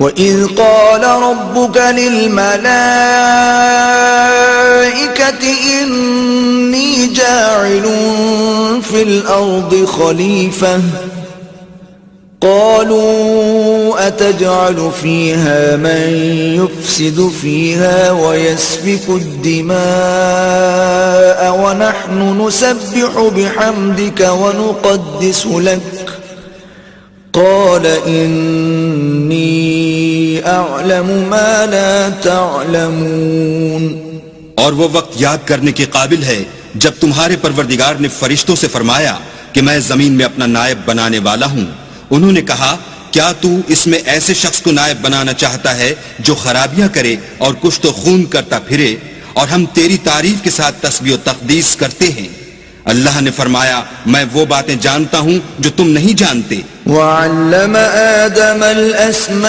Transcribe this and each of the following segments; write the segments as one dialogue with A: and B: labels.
A: وَإِذْ قَالَ رَبُّكَ لِلْمَلَائِكَةِ إِنِّي جَاعِلٌ فِي الْأَرْضِ خَلِيفَةً قَالُوا أَتَجْعَلُ فِيهَا مَن يُفْسِدُ فِيهَا وَيَسْفِكُ الدِّمَاءَ وَنَحْنُ نُسَبِّحُ بِحَمْدِكَ وَنُقَدِّسُ لَكَ قال انی اعلم ما لا تعلمون۔
B: اور وہ وقت یاد کرنے کے قابل ہے جب تمہارے پروردگار نے فرشتوں سے فرمایا کہ میں زمین میں اپنا نائب بنانے والا ہوں۔ انہوں نے کہا کیا تو اس میں ایسے شخص کو نائب بنانا چاہتا ہے جو خرابیاں کرے اور کچھ تو خون کرتا پھرے، اور ہم تیری تعریف کے ساتھ تسبیح و تقدیس کرتے ہیں۔ اللہ نے فرمایا میں وہ باتیں جانتا ہوں جو تم نہیں جانتے۔
A: وَعَلَّمَ آدَمَ الْأَسْمَاءَ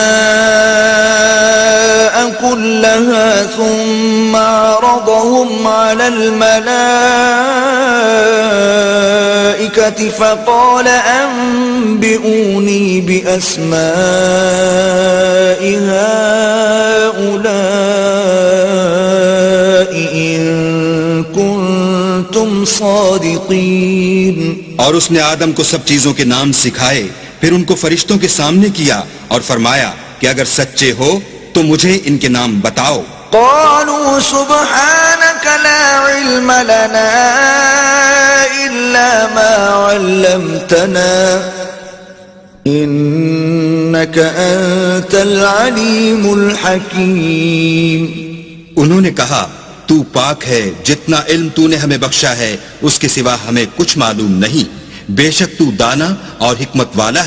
A: كُلَّهَا ثُمَّ عَرَضَهُمْ عَلَى الْمَلَائِكَةِ فَقَالَ أَنبِئُونِي بِأَسْمَاءِ هَؤُلَاءِ إِن كُنتُمْ صَادِقِينَ۔
B: اور اس نے آدم کو سب چیزوں کے نام سکھائے، پھر ان کو فرشتوں کے سامنے کیا اور فرمایا کہ اگر سچے ہو تو مجھے ان کے نام بتاؤ۔
A: قالوا سبحانك لا علم لنا إلا ما علمتنا إنك أنت العليم الحكيم۔
B: انہوں نے کہا تو پاک ہے، جتنا علم تو نے ہمیں بخشا ہے اس کے سوا ہمیں کچھ معلوم نہیں، بے شک تو دانا اور حکمت والا ہے۔